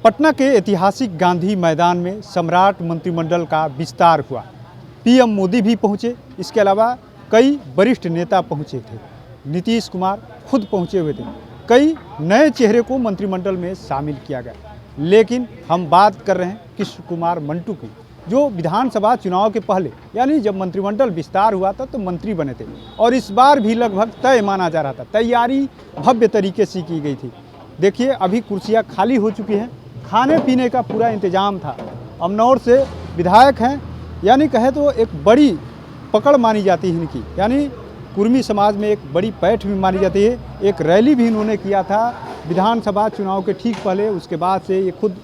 पटना के ऐतिहासिक गांधी मैदान में सम्राट मंत्रिमंडल का विस्तार हुआ। पीएम मोदी भी पहुंचे, इसके अलावा कई वरिष्ठ नेता पहुंचे थे। नीतीश कुमार खुद पहुंचे हुए थे। कई नए चेहरे को मंत्रिमंडल में शामिल किया गया। लेकिन हम बात कर रहे हैं कृष्ण कुमार मंटू की, जो विधानसभा चुनाव के पहले यानी जब मंत्रिमंडल विस्तार हुआ था तो मंत्री बने थे और इस बार भी लगभग तय माना जा रहा था। तैयारी भव्य तरीके से की गई थी। देखिए अभी कुर्सियां खाली हो चुकी हैं। खाने पीने का पूरा इंतजाम था। अमनौर से विधायक हैं, यानी कहे तो एक बड़ी पकड़ मानी जाती है इनकी, यानी कुर्मी समाज में एक बड़ी पैठ भी मानी जाती है। एक रैली भी इन्होंने किया था विधानसभा चुनाव के ठीक पहले। उसके बाद से ये खुद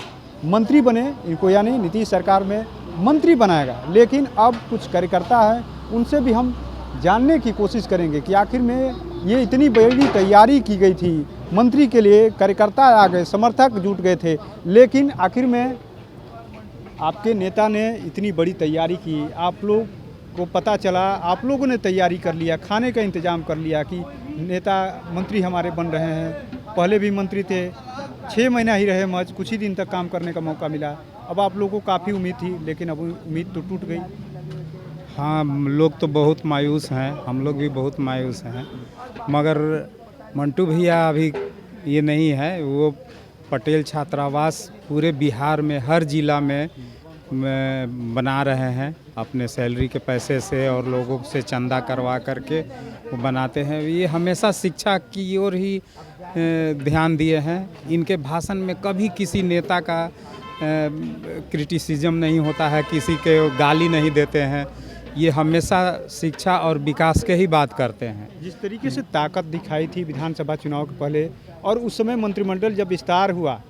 मंत्री बने, इनको यानी नीतीश सरकार में मंत्री बनाएगा। लेकिन अब कुछ कार्यकर्ता हैं, उनसे भी हम जानने की कोशिश करेंगे कि आखिर में ये इतनी बड़ी तैयारी की गई थी मंत्री के लिए, कार्यकर्ता आ गए, समर्थक जुट गए थे, लेकिन आखिर में आपके नेता ने इतनी बड़ी तैयारी की, आप लोग को पता चला, आप लोगों ने तैयारी कर लिया, खाने का इंतजाम कर लिया कि नेता मंत्री हमारे बन रहे हैं। पहले भी मंत्री थे, 6 महीना ही रहे, मज कुछ ही दिन तक काम करने का मौका मिला। अब आप लोगों को काफ़ी उम्मीद थी, लेकिन अब उम्मीद तो टूट गई। हाँ, लोग तो बहुत मायूस हैं, हम लोग भी बहुत मायूस हैं, मगर मंटू भैया अभी ये नहीं है। वो पटेल छात्रावास पूरे बिहार में हर जिला में बना रहे हैं अपने सैलरी के पैसे से और लोगों से चंदा करवा करके वो बनाते हैं। ये हमेशा शिक्षा की ओर ही ध्यान दिए हैं। इनके भाषण में कभी किसी नेता का क्रिटिसिज्म नहीं होता है, किसी के गाली नहीं देते हैं। ये हमेशा शिक्षा और विकास के ही बात करते हैं। जिस तरीके से ताकत दिखाई थी विधानसभा चुनाव के पहले और उस समय मंत्रिमंडल जब विस्तार हुआ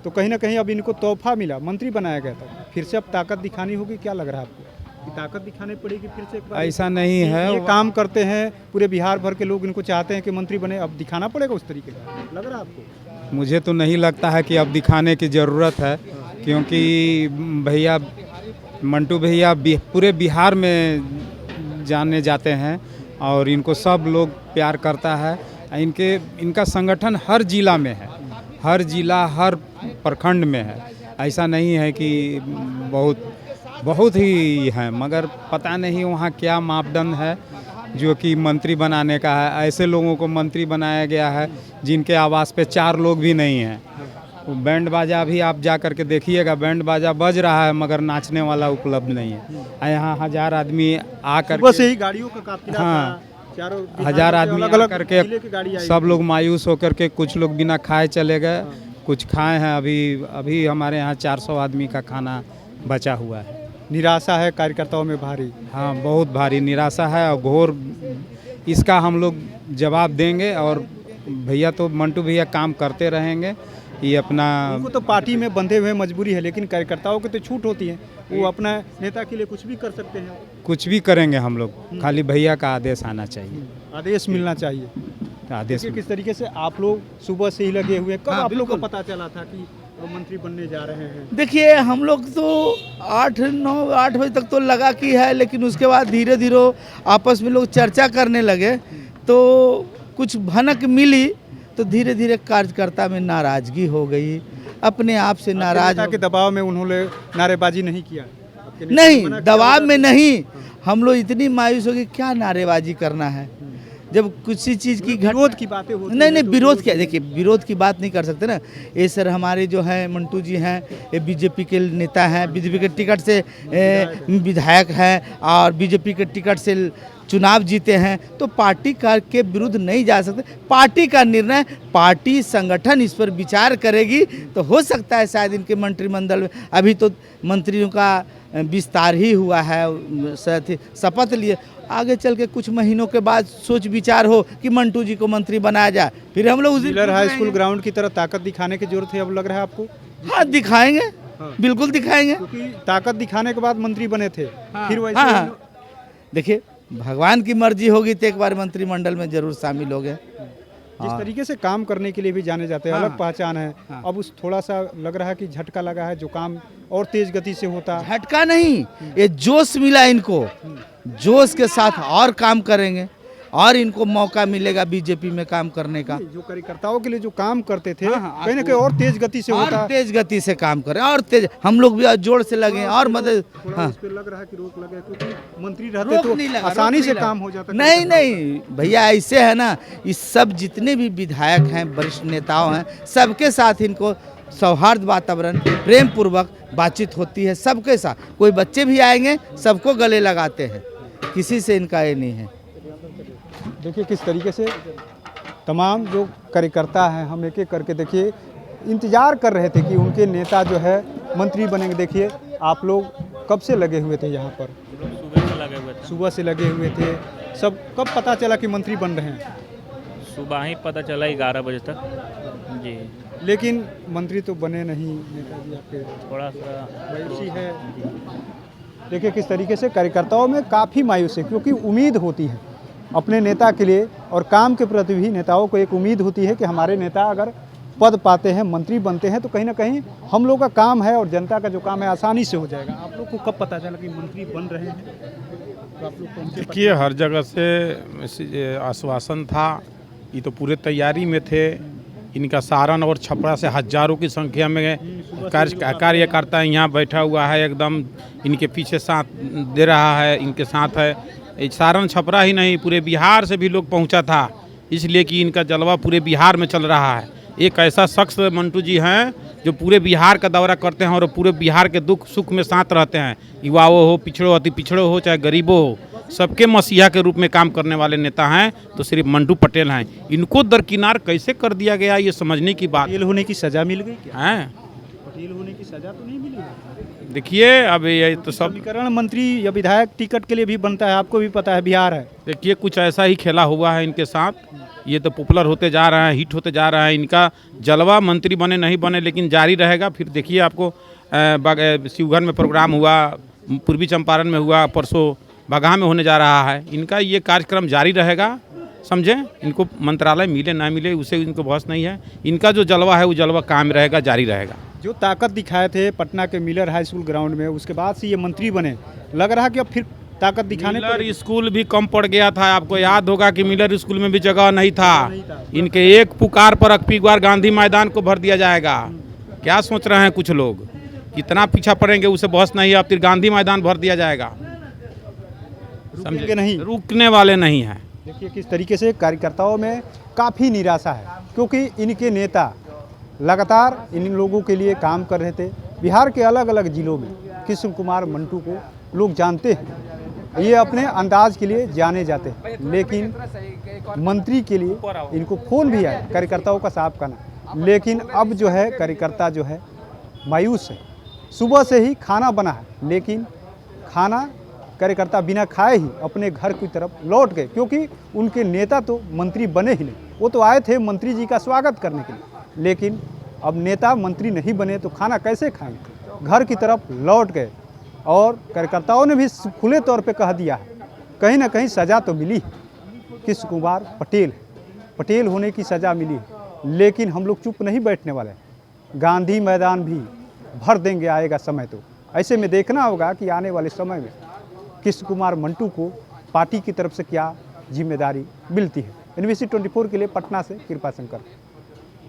तो कहीं ना कहीं अब इनको तोहफा मिला, मंत्री बनाया गया था। फिर से अब ताकत दिखानी होगी, क्या लग रहा है आपको कि ताकत दिखानी पड़ेगी फिर से एक बार? ऐसा नहीं है, ये काम करते हैं, पूरे बिहार भर के लोग इनको चाहते हैं कि मंत्री बने, अब दिखाना पड़ेगा उस तरीके का, लग रहा है आपको? मुझे तो नहीं लगता है कि अब दिखाने की ज़रूरत है, क्योंकि भैया मंटू भैया पूरे बिहार में जाने जाते हैं और इनको सब लोग प्यार करता है। इनका संगठन हर जिला में है, हर जिला हर प्रखंड में है। ऐसा नहीं है कि बहुत ही है, मगर पता नहीं वहाँ क्या मापदंड है जो कि मंत्री बनाने का है। ऐसे लोगों को मंत्री बनाया गया है जिनके आवास पे 4 लोग भी नहीं हैं। बैंड बाजा भी आप जा कर के देखिएगा, बैंड बाजा बज रहा है मगर नाचने वाला उपलब्ध नहीं है। यहाँ 1000 आदमी आकर बस यही गाड़ियों का काफिला हाँ, था, चारों 1000 आदमी अलग-अलग करके जिले की गाड़ी आई। सब लोग मायूस होकर के, कुछ लोग बिना खाए चले गए, कुछ खाए हैं। अभी हमारे यहाँ 400 आदमी का खाना बचा हुआ है। निराशा है कार्यकर्ताओं में भारी। हाँ, बहुत भारी निराशा है और घोर। इसका हम लोग जवाब देंगे और भैया तो मंटू भैया काम करते रहेंगे। ये अपना उनको तो पार्टी में बंधे हुए मजबूरी है, लेकिन कार्यकर्ताओं की तो छूट होती है, वो अपना नेता के लिए कुछ भी कर सकते हैं। कुछ भी करेंगे हम लोग, खाली भैया का आदेश आना चाहिए, आदेश मिलना चाहिए। आदेश। किस तरीके से आप लोग सुबह से ही लगे हुए, कब हाँ, आप लोग को बिल्कुल। पता चला था कि वो मंत्री बनने जा रहे हैं? देखिए हम लोग तो 8 बजे तक तो लगा कि है, लेकिन उसके बाद धीरे धीरे आपस में लोग चर्चा करने लगे तो कुछ भनक मिली, तो धीरे धीरे कार्यकर्ता में नाराजगी हो गई, अपने आप से नाराज के दबाव में उन्होंने नारेबाजी नहीं किया? नहीं, दबाव में नहीं, हम लोग इतनी मायूस हो गए, क्या नारेबाजी करना है जब किसी चीज़ की विरोध की बातें होती नहीं हैं नहीं, तो विरोध क्या, देखिए विरोध की बात नहीं कर सकते ना। ये सर हमारे जो हैं मंटू जी हैं, ये बीजेपी के नेता हैं, बीजेपी के टिकट से विधायक हैं और बीजेपी के टिकट से चुनाव जीते हैं, तो पार्टी के विरुद्ध नहीं जा सकते। पार्टी का निर्णय, पार्टी संगठन इस पर विचार करेगी, तो हो सकता है शायद इनके मंत्रिमंडल में, अभी तो मंत्रियों का विस्तार ही हुआ है, शपथ लिए, आगे चल के कुछ महीनों के बाद सोच विचार हो कि मंटू जी को मंत्री बनाया जाए, फिर हम लोग उस दिन हाई स्कूल ग्राउंड की तरह ताकत दिखाने की जरूरत है, अब लग रहा है आपको? हाँ दिखाएंगे, हाँ। बिल्कुल दिखाएंगे, क्योंकि ताकत दिखाने के बाद मंत्री बने थे। हाँ, फिर वैसे हाँ। देखिए भगवान की मर्जी होगी तो एक बार मंत्रिमंडल में जरूर शामिल हो गए। जिस तरीके से काम करने के लिए भी जाने जाते हैं, हाँ, अलग पहचान है। हाँ। अब उस थोड़ा सा लग रहा है कि झटका लगा है, जो काम और तेज गति से होता। झटका नहीं, ये जोश मिला इनको, जोश के साथ और काम करेंगे। और इनको मौका मिलेगा बीजेपी में काम करने का। जो कार्यकर्ताओं के लिए जो काम करते थे हाँ, कहीं ना कहीं और तेज गति से और होता। तेज गति से काम करें और तेज, हम लोग भी और जोर से लगे और मदद। हाँ, इस पे लग रहा है कि रोक लगे क्योंकि मंत्री रहते रोक तो नहीं लगा, आसानी रोक से नहीं काम लगा। हो जाता। नहीं नहीं भैया, ऐसे है ना, इस सब जितने भी विधायक हैं, वरिष्ठ नेताओं हैं, सबके साथ इनको सौहार्द वातावरण, प्रेम पूर्वक बातचीत होती है सबके साथ। कोई बच्चे भी आएंगे सबको गले लगाते हैं, किसी से इनका ये नहीं है। देखिए किस तरीके से तमाम जो कार्यकर्ता हैं, हम एक एक करके देखिए इंतजार कर रहे थे कि उनके नेता जो है मंत्री बनेंगे। देखिए आप लोग कब से लगे हुए थे यहाँ पर? सुबह से लगे हुए थे। सुबह से लगे हुए थे। सब कब पता चला कि मंत्री बन रहे हैं? सुबह ही पता चला 11 बजे तक जी। लेकिन मंत्री तो बने नहीं नेताजी आपके, थोड़ा सा मायूसी है। देखिए किस तरीके से कार्यकर्ताओं में काफ़ी मायूसी है, क्योंकि उम्मीद होती है अपने नेता के लिए और काम के प्रति भी नेताओं को एक उम्मीद होती है कि हमारे नेता अगर पद पाते हैं, मंत्री बनते हैं तो कहीं ना कहीं हम लोग का काम है और जनता का जो काम है आसानी से हो जाएगा। आप लोग को कब पता चला कि मंत्री बन रहे हैं? तो आप लोग पहुंचे? देखिए हर जगह से आश्वासन था, ये तो पूरे तैयारी में थे। इनका सारण और छपरा से हजारों की संख्या में कार्यकर्ता यहाँ बैठा हुआ है, एकदम इनके पीछे साथ दे रहा है, इनके साथ है। सारण छपरा ही नहीं, पूरे बिहार से भी लोग पहुँचा था, इसलिए कि इनका जलवा पूरे बिहार में चल रहा है। एक ऐसा शख्स मंटू जी हैं जो पूरे बिहार का दौरा करते हैं और पूरे बिहार के दुख सुख में साथ रहते हैं। युवाओं हो, पिछड़ो अति पिछड़ो हो, चाहे गरीबों हो, सबके मसीहा के रूप में काम करने वाले नेता हैं तो सिर्फ मंटू पटेल हैं। इनको दरकिनार कैसे कर दिया गया, ये समझने की बात पटेल होने की सजा मिल गई क्या? है। पटेल होने की सजा तो नहीं मिली। देखिए अब ये तो सब, समीकरण मंत्री या विधायक टिकट के लिए भी बनता है, आपको भी पता है बिहार है। देखिए कुछ ऐसा ही खेला हुआ है इनके साथ। ये तो पॉपुलर होते जा रहा है, हिट होते जा रहा है। इनका जलवा मंत्री बने नहीं बने लेकिन जारी रहेगा। फिर देखिए आपको शिवघर में प्रोग्राम हुआ, पूर्वी चंपारण में हुआ, परसों बगहा में होने जा रहा है। इनका ये कार्यक्रम जारी रहेगा, समझे। इनको मंत्रालय मिले ना मिले उससे इनको बहस नहीं है। इनका जो जलवा है वो जलवा कायम रहेगा, जारी रहेगा। जो ताकत दिखाए थे पटना के मिलर हाई स्कूल ग्राउंड में, उसके बाद से ये मंत्री बने, लग रहा है कि अब फिर ताकत दिखाने मिलर स्कूल भी कम पड़ गया था। आपको याद होगा कि मिलर स्कूल में भी जगह नहीं था। इनके एक पुकार पर अगली बार गांधी मैदान को भर दिया जाएगा। क्या सोच रहे हैं कुछ लोग, कितना पीछा पड़ेंगे उसे बहस नहीं है। अब फिर गांधी मैदान भर दिया जाएगा, रुकेंगे नहीं, रुकने वाले नहीं हैं। देखिए किस तरीके से कार्यकर्ताओं में काफ़ी निराशा है, क्योंकि इनके नेता लगातार इन लोगों के लिए काम कर रहे थे। बिहार के अलग अलग जिलों में कृष्ण कुमार मंटू को लोग जानते हैं, ये अपने अंदाज के लिए जाने जाते हैं, लेकिन मंत्री के लिए इनको फोन भी आया कार्यकर्ताओं का साफ कहना। लेकिन अब जो है कार्यकर्ता जो है मायूस है। सुबह से ही खाना बना है, लेकिन खाना कार्यकर्ता बिना खाए ही अपने घर की तरफ लौट गए, क्योंकि उनके नेता तो मंत्री बने ही नहीं। वो तो आए थे मंत्री जी का स्वागत करने के लिए, लेकिन अब नेता मंत्री नहीं बने तो खाना कैसे खाएंगे, घर की तरफ लौट गए। और कार्यकर्ताओं ने भी खुले तौर पे कह दिया है, कहीं ना कहीं सज़ा तो मिली। कृष्ण कुमार पटेल पटेल होने की सज़ा मिली है, लेकिन हम लोग चुप नहीं बैठने वाले। गांधी मैदान भी भर देंगे, आएगा समय तो। ऐसे में देखना होगा कि आने वाले समय में कृष्ण कुमार मंटू को पार्टी की तरफ से क्या जिम्मेदारी मिलती है। NBC 24 के लिए पटना से कृपा शंकर।